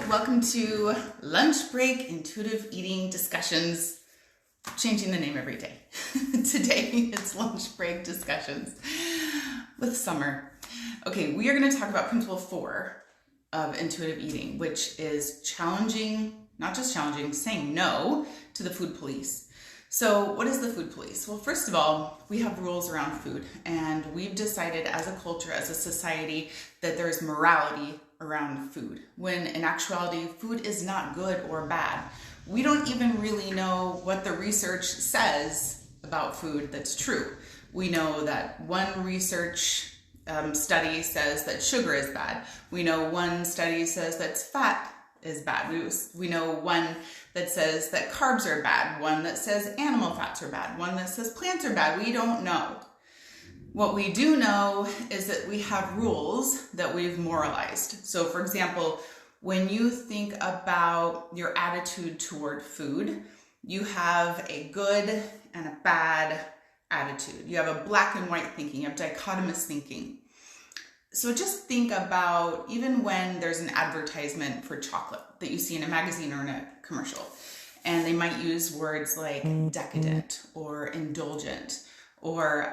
welcome to Lunch Break Intuitive Eating Discussions. Changing the name every day. Today it's Lunch Break Discussions with Summer. Okay, we are going to talk about Principle 4 of Intuitive Eating, which is challenging, not just challenging, saying no to the food police. So what is the food police? Well, first of all, we have rules around food, and we've decided as a culture, as a society, that there's morality around food, when in actuality, food is not good or bad. We don't even really know what the research says about food that's true. We know that one research study says that sugar is bad. We know one study says that fat is bad. We know one that says that carbs are bad, one that says animal fats are bad, one that says plants are bad. We don't know. What we do know is that we have rules that we've moralized. So for example, when you think about your attitude toward food, you have a good and a bad attitude. You have a black and white thinking, you have dichotomous thinking. So just think about even when there's an advertisement for chocolate that you see in a magazine or in a commercial, and they might use words like decadent or indulgent, or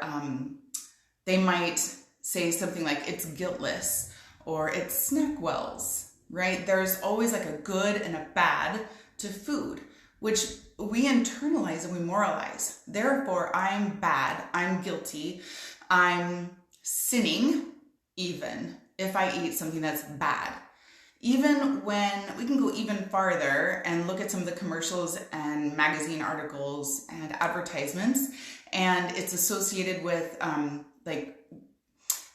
they might say something like it's guiltless or it's SnackWells, right? There's always like a good and a bad to food, which we internalize and we moralize. Therefore, I'm bad, I'm guilty, I'm sinning even if I eat something that's bad. Even when we can go even farther and look at some of the commercials and magazine articles and advertisements, and it's associated with like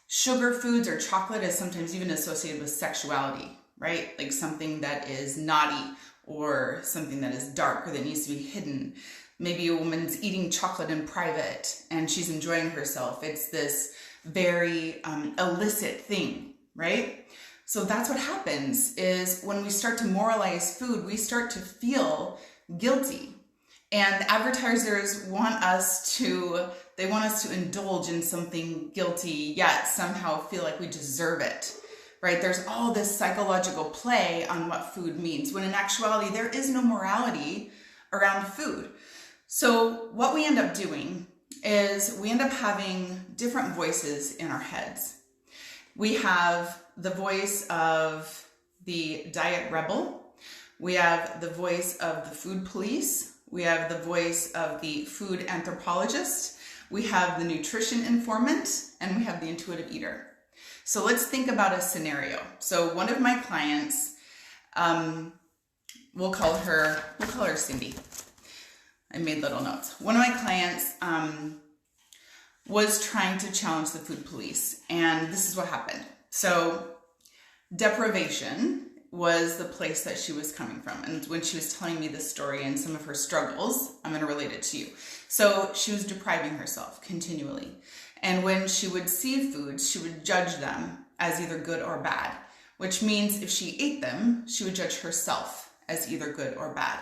sugar foods or chocolate is sometimes even associated with sexuality, right? Like something that is naughty or something that is dark or that needs to be hidden. Maybe a woman's eating chocolate in private and she's enjoying herself. It's this very illicit thing, right? So that's what happens is when we start to moralize food, we start to feel guilty. And advertisers want us to indulge in something guilty, yet somehow feel like we deserve it, right? There's all this psychological play on what food means, when in actuality, there is no morality around food. So what we end up doing is we end up having different voices in our heads. We have the voice of the diet rebel. We have the voice of the food police. We have the voice of the food anthropologist. We have the nutrition informant, and we have the intuitive eater. So let's think about a scenario. So one of my clients, we'll call her Cindy. I made little notes. One of my clients was trying to challenge the food police, and this is what happened. So deprivation was the place that she was coming from. And when she was telling me this story and some of her struggles, I'm going to relate it to you. So she was depriving herself continually. And when she would see foods, she would judge them as either good or bad, which means if she ate them, she would judge herself as either good or bad.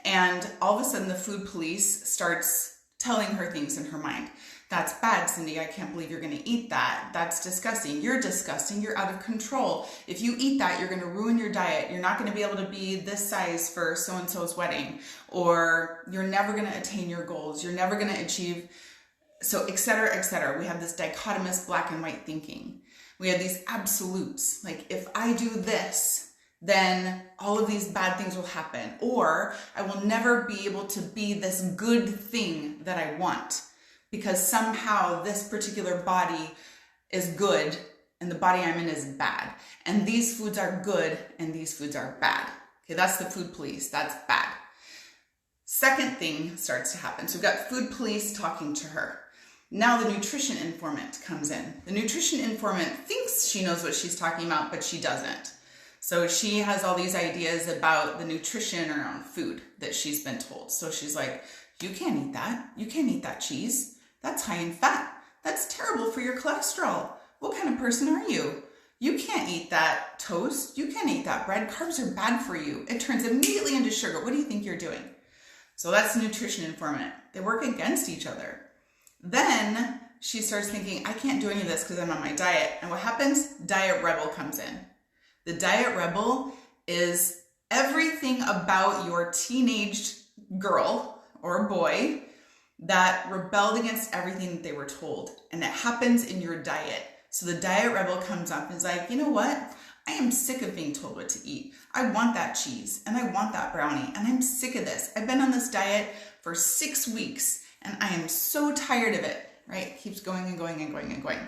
And all of a sudden the food police starts telling her things in her mind. That's bad, Cindy. I can't believe you're going to eat that. That's disgusting. You're disgusting. You're out of control. If you eat that, you're going to ruin your diet. You're not going to be able to be this size for so-and-so's wedding, or you're never going to attain your goals. You're never going to achieve, so et cetera, et cetera. We have this dichotomous black and white thinking. We have these absolutes. Like if I do this, then all of these bad things will happen, or I will never be able to be this good thing that I want, because somehow this particular body is good and the body I'm in is bad. And these foods are good and these foods are bad. Okay, that's the food police. That's bad. Second thing starts to happen. So we've got food police talking to her. Now the nutrition informant comes in. The nutrition informant thinks she knows what she's talking about, but she doesn't. So she has all these ideas about the nutrition around food that she's been told. So she's like, you can't eat that. You can't eat that cheese. That's high in fat. That's terrible for your cholesterol. What kind of person are you? You can't eat that toast. You can't eat that bread. Carbs are bad for you. It turns immediately into sugar. What do you think you're doing? So that's the nutrition informant. They work against each other. Then she starts thinking, I can't do any of this because I'm on my diet. And what happens? Diet rebel comes in. The diet rebel is everything about your teenage girl or boy that rebelled against everything that they were told. And it happens in your diet. So the diet rebel comes up and is like, you know what? I am sick of being told what to eat. I want that cheese and I want that brownie and I'm sick of this. I've been on this diet for 6 weeks and I am so tired of it, right? It keeps going and going and going and going.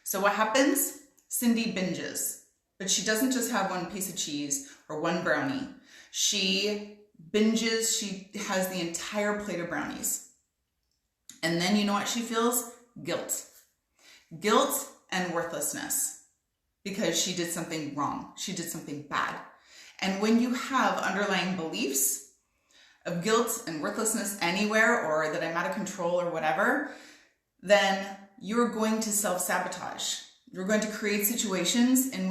So what happens? Cindy binges, but she doesn't just have one piece of cheese or one brownie. She binges, she has the entire plate of brownies. And then you know what she feels? Guilt. Guilt and worthlessness because she did something wrong. She did something bad. And when you have underlying beliefs of guilt and worthlessness anywhere, or that I'm out of control or whatever, then you're going to self-sabotage. You're going to create situations in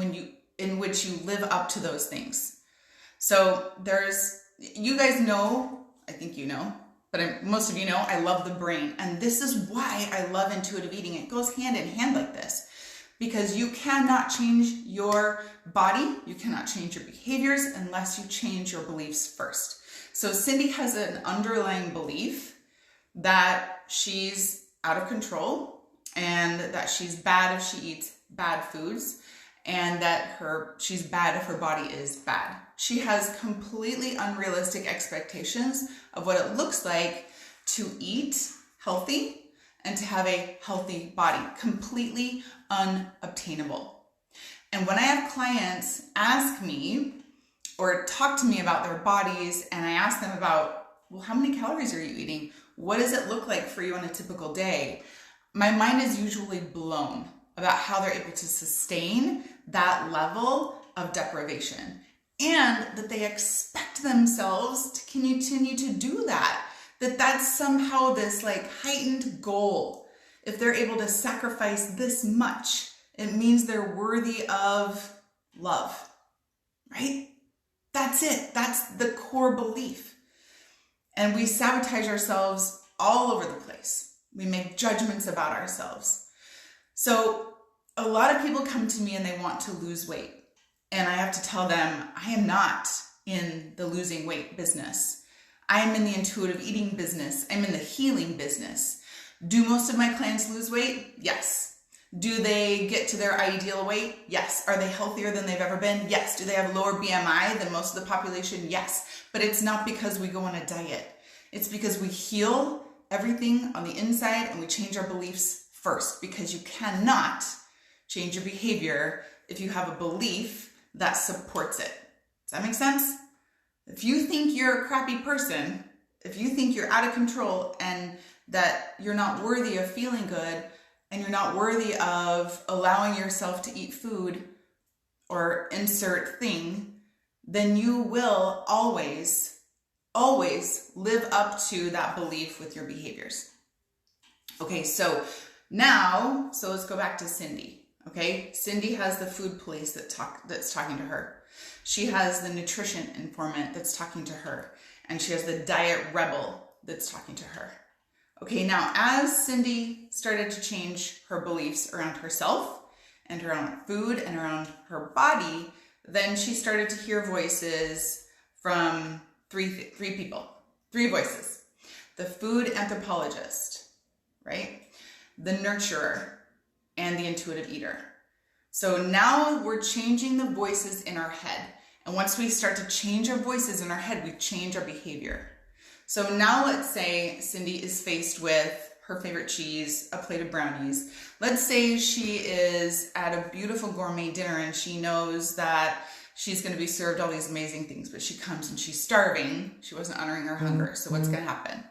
which you live up to those things. So you guys know, I think you know, but most of you know, I love the brain. And this is why I love intuitive eating. It goes hand in hand like this. Because you cannot change your body, you cannot change your behaviors unless you change your beliefs first. So Cindy has an underlying belief that she's out of control and that she's bad if she eats bad foods and that she's bad if her body is bad. She has completely unrealistic expectations of what it looks like to eat healthy and to have a healthy body, completely unobtainable. And when I have clients ask me or talk to me about their bodies and I ask them about, well, how many calories are you eating? What does it look like for you on a typical day? My mind is usually blown about how they're able to sustain that level of deprivation and that they expect themselves to continue to do that. That's somehow this like heightened goal. If they're able to sacrifice this much, it means they're worthy of love, right? That's it. That's the core belief. And we sabotage ourselves all over the place. We make judgments about ourselves. So a lot of people come to me and they want to lose weight. And I have to tell them, I am not in the losing weight business. I am in the intuitive eating business. I'm in the healing business. Do most of my clients lose weight? Yes. Do they get to their ideal weight? Yes. Are they healthier than they've ever been? Yes. Do they have lower BMI than most of the population? Yes. But it's not because we go on a diet. It's because we heal everything on the inside and we change our beliefs first, because you cannot change your behavior if you have a belief that supports it. Does that make sense? If you think you're a crappy person, if you think you're out of control and that you're not worthy of feeling good and you're not worthy of allowing yourself to eat food or insert thing, then you will always live up to that belief with your behaviors. Okay, so let's go back to Cindy. Okay, Cindy has the food police that's talking to her. She has the nutrition informant that's talking to her. And she has the diet rebel that's talking to her. Okay, now as Cindy started to change her beliefs around herself and around food and around her body, then she started to hear voices from three voices. The food anthropologist, right? The nurturer and the intuitive eater. So now we're changing the voices in our head. And once we start to change our voices in our head, we change our behavior. So now let's say Cindy is faced with her favorite cheese, a plate of brownies. Let's say she is at a beautiful gourmet dinner and she knows that she's going to be served all these amazing things, but she comes and she's starving. She wasn't honoring her hunger. So what's going to happen?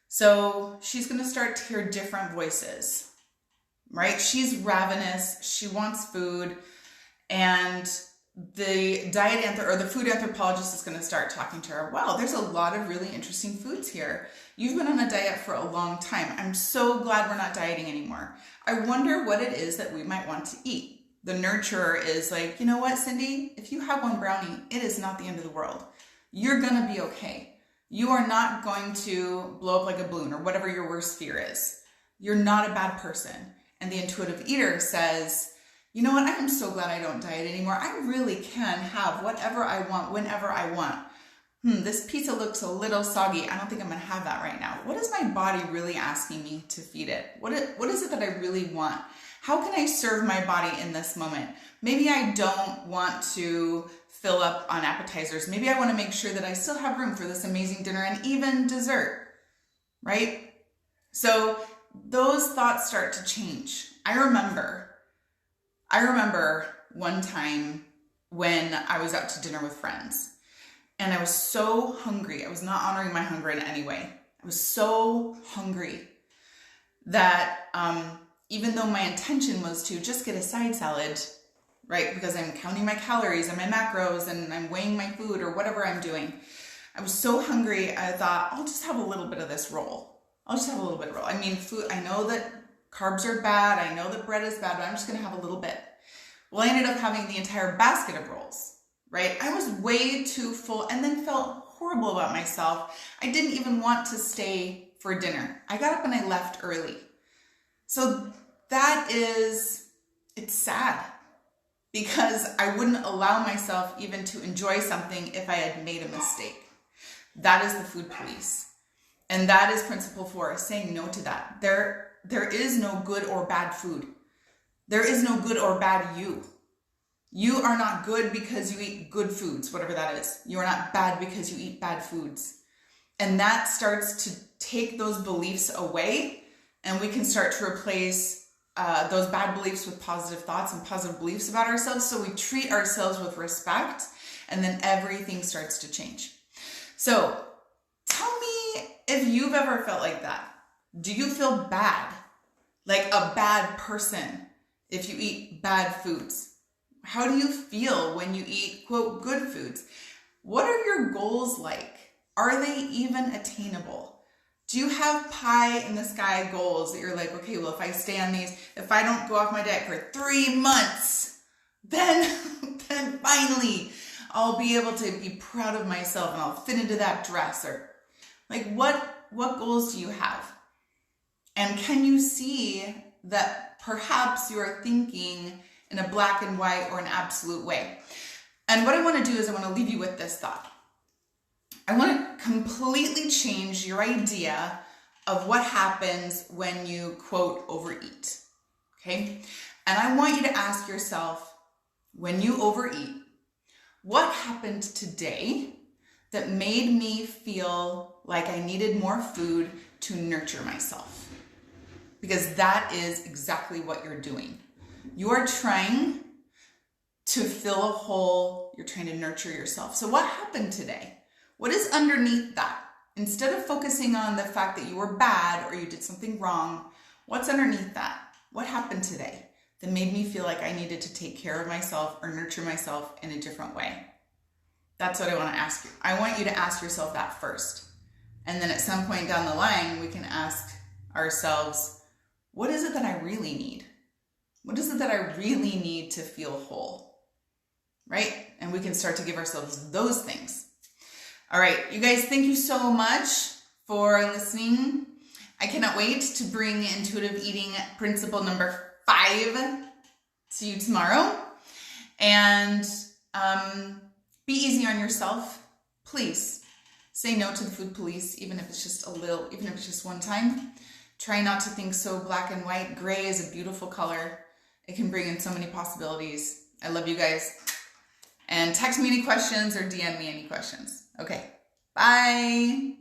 So she's going to start to hear different voices, right? She's ravenous. She wants food. And the the food anthropologist is going to start talking to her. Wow, there's a lot of really interesting foods here. You've been on a diet for a long time. I'm so glad we're not dieting anymore. I wonder what it is that we might want to eat. The nurturer is like, you know what, Cindy? If you have one brownie, it is not the end of the world. You're going to be okay. You are not going to blow up like a balloon or whatever your worst fear is. You're not a bad person. And the intuitive eater says, You know what? I am so glad I don't diet anymore. I really can have whatever I want, whenever I want. This pizza looks a little soggy. I don't think I'm gonna have that right now. What is my body really asking me to feed it? What is it that I really want? How can I serve my body in this moment? Maybe I don't want to fill up on appetizers. Maybe I wanna make sure that I still have room for this amazing dinner and even dessert, right? So those thoughts start to change. I remember one time when I was out to dinner with friends. And I was so hungry. I was not honoring my hunger in any way. I was so hungry that even though my intention was to just get a side salad, right? Because I'm counting my calories and my macros and I'm weighing my food or whatever I'm doing. I was so hungry, I thought, I'll just have a little bit of this roll. I'll just have a little bit of roll. I mean, food, I know that carbs are bad. I know that bread is bad, but I'm just going to have a little bit. Well, I ended up having the entire basket of rolls. Right? I was way too full and then felt horrible about myself. I didn't even want to stay for dinner. I got up and I left early. So it's sad because I wouldn't allow myself even to enjoy something if I had made a mistake. That is the food police. And that is principle 4, saying no to that. There is no good or bad food. There is no good or bad you. You are not good because you eat good foods, whatever that is. You are not bad because you eat bad foods. And that starts to take those beliefs away, and we can start to replace those bad beliefs with positive thoughts and positive beliefs about ourselves. So we treat ourselves with respect, and then everything starts to change. So tell me if you've ever felt like that. Do you feel bad? Like a bad person if you eat bad foods? How do you feel when you eat, quote, good foods? What are your goals like? Are they even attainable? Do you have pie in the sky goals that you're like, okay, well, if I stay on these, if I don't go off my diet for 3 months, then finally I'll be able to be proud of myself and I'll fit into that dress? Or like, what goals do you have? And can you see that perhaps you are thinking in a black and white or an absolute way? And what I want to do is I want to leave you with this thought. I want to completely change your idea of what happens when you, quote, overeat. Okay? And I want you to ask yourself, when you overeat, what happened today that made me feel like I needed more food to nurture myself? Because that is exactly what you're doing. You are trying to fill a hole. You're trying to nurture yourself. So what happened today? What is underneath that? Instead of focusing on the fact that you were bad or you did something wrong, what's underneath that? What happened today that made me feel like I needed to take care of myself or nurture myself in a different way? That's what I want to ask you. I want you to ask yourself that first. And then at some point down the line, we can ask ourselves, what is it that I really need? What is it that I really need to feel whole, right? And we can start to give ourselves those things. All right, you guys, thank you so much for listening. I cannot wait to bring intuitive eating principle number 5 to you tomorrow. And be easy on yourself. Please say no to the food police, even if it's just a little, even if it's just one time. Try not to think so black and white. Gray is a beautiful color. It can bring in so many possibilities. I love you guys. And text me any questions or DM me any questions. Okay, bye.